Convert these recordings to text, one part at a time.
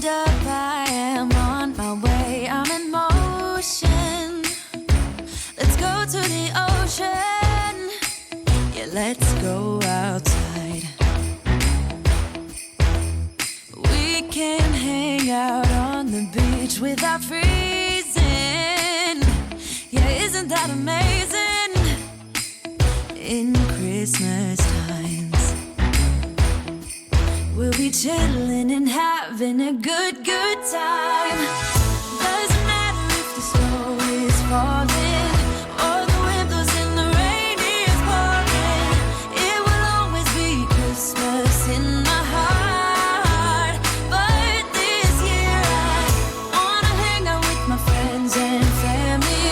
hold up, I am on my way, I'm in motion. Let's go to the ocean, yeah, let's go outside. We can hang out on the beach without freezing. Yeah, isn't that amazing? In Christmas times, we'll be chilling and having a good time. Doesn't matter if the snow is falling or the wind blows and the rain is pouring. It will always be Christmas in my heart. But this year I wanna hang out with my friends and family,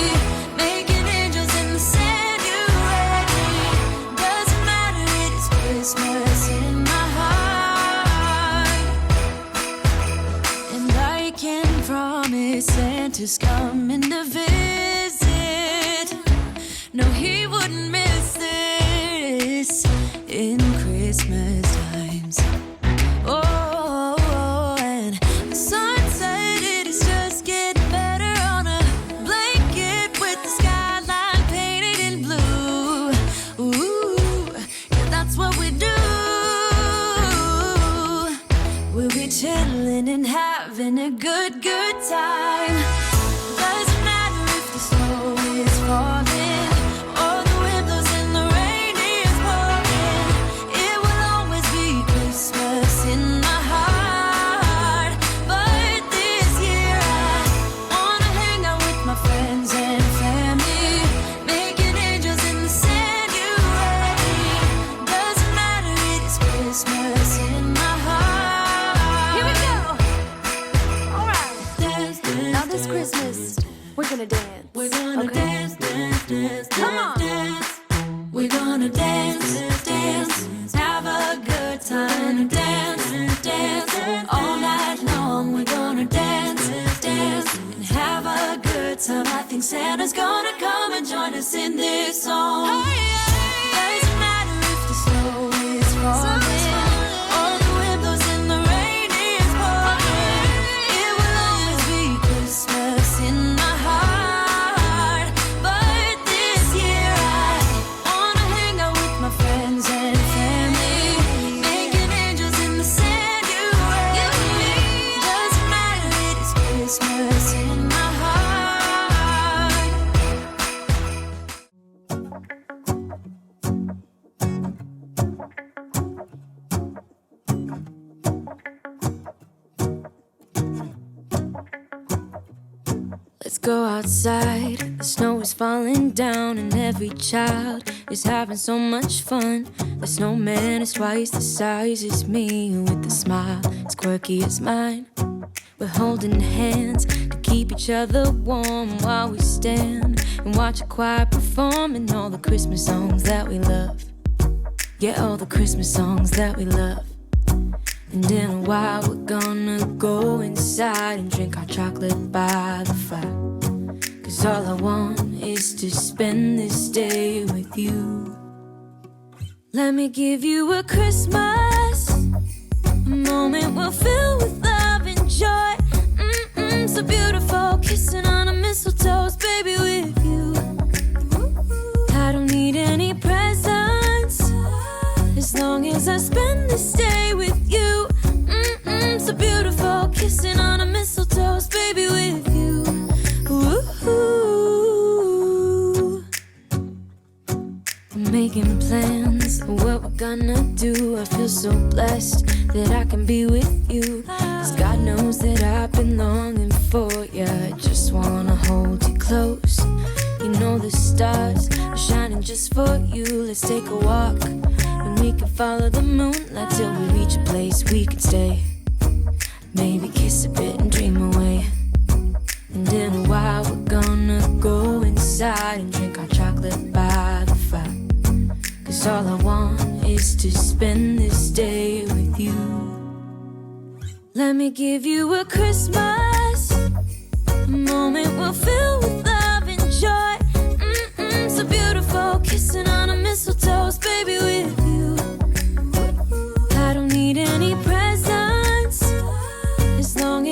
making angels in the sand. You ready? Doesn't matter, it is Christmas in my heart. And I can promise Santa's coming to visit. No, he wouldn't miss this in Christmas times. Oh, and the sun said it is just getting better on a blanket with the skyline painted in blue. Ooh, yeah, that's what we do. We'll be chilling and having a good time. Doesn't matter if the snow is falling or the wind blows and the rain is pouring. It will always be Christmas in my heart. But this year I wanna hang out with my friends and family, making angels in the sand. You ready? Doesn't matter, it is Christmas in my heart. Here we go. All right. Dance, dance, now this Christmas, we're gonna dance. We're gonna dance, dance, dance, come on. Dance. We're gonna dance, dance, have a good time. Dance, dance, all night long. We're gonna dance, dance, and have a good time. I think Santa's gonna come and join us in this song. Doesn't matter if the snow is falling or the wind blows and the rain is pouring. It will always be Christmas in my heart. But this year I wanna hang out with my friends and family, making angels in the sand. You ready? Doesn't matter, it is Christmas in my heart. Let's go outside, the snow is falling down and every child is having so much fun. The snowman is twice the size as me, with a smile as quirky as mine. We're holding hands to keep each other warm while we stand and watch a choir performing all the Christmas songs that we love. Yeah, all the Christmas songs that we love. And in a while we're gonna go inside and drink our chocolate by the fire. 'Cause all I want is to spend this day with you. Let me give you a Christmas, a moment we'll fill with love and joy. So beautiful, kissing on a mistletoe, baby, with you. I don't need any presents as long as I spend this day with you. So beautiful, kissing on a mistletoe, baby, with you. Ooh. I'm making plans of what we're gonna do. I feel so blessed that I can be with you. 'Cause God knows that I've been longing for you. I just wanna hold you close. You know the stars are shining just for you. Let's take a walk and we can follow the moonlight till we reach a place we can stay. Maybe kiss a bit and dream away. And in a while we're gonna go inside and drink our chocolate by the fire. 'Cause all I want is to spend this day with you. Let me give you a Christmas, a moment we'll fill with love and joy. So beautiful, kissing on a mistletoe, baby, with you. I don't need any presents as long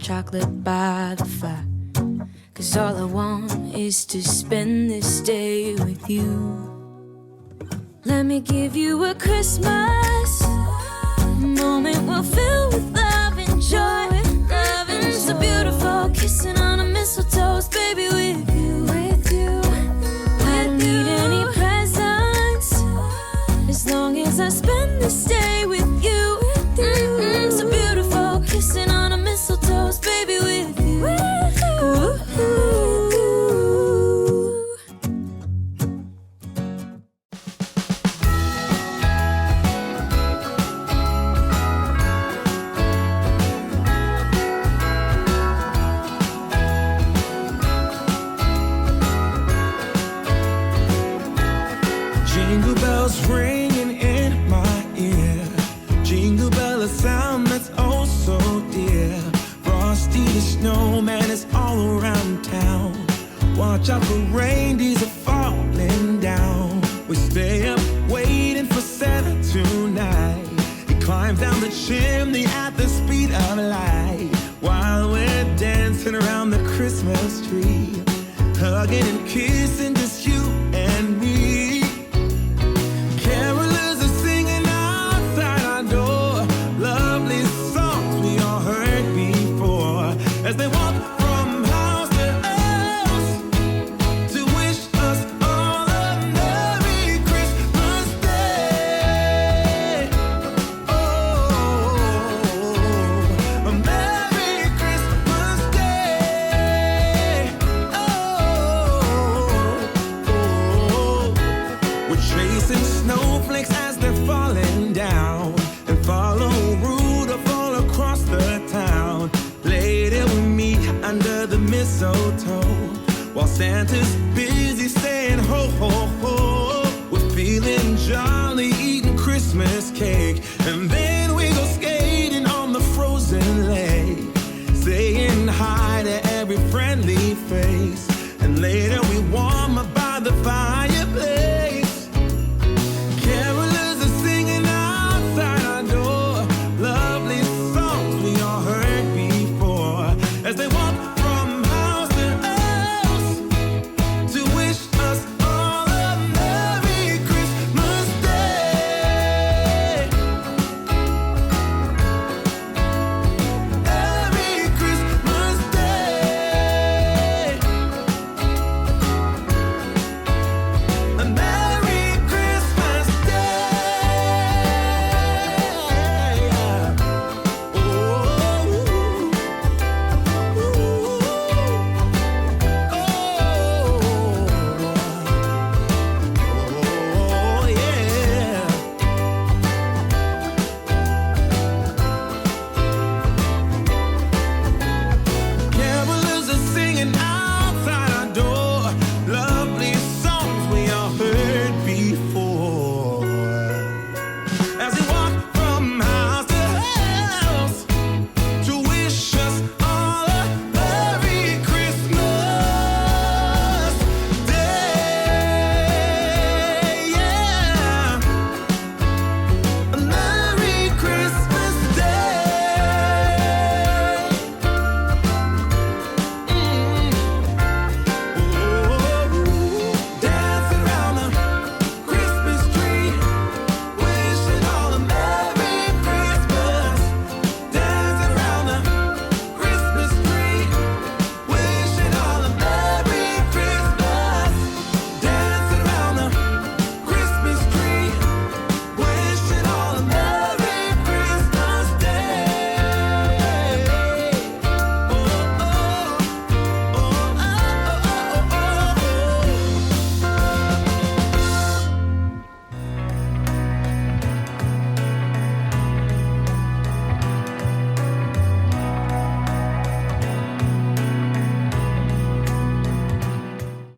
chocolate by the fire. 'Cause all I want is to spend this day with you. Let me give you a Christmas moment we'll fill with love and joy. Loving's so beautiful, kissing on a mistletoe, baby, with you. I don't need any presents as long as I spend this day with you. So beautiful, kissing on a mistletoe, baby, with you. Jingle bells ringing in my ear. Jingle bell, a sound that's oh so dear. Frosty the snowman is all around town. Watch out for reindeers are falling down. We stay up waiting for Santa tonight. He climbs down the chimney at the speed of light, while we're dancing around the Christmas tree, hugging and kissing just you and me. Carolers are singing outside our door, lovely songs we all heard before, as they walk from house to house to wish us all a Merry Christmas Day. Oh, a Merry Christmas Day. Oh, we're chasing snowflakes as they're falling down, and follow Rudolph all across the town. Later we meet under the mistletoe, while Santa's busy saying ho, ho, ho. We're feeling jolly, eating Christmas cake, and then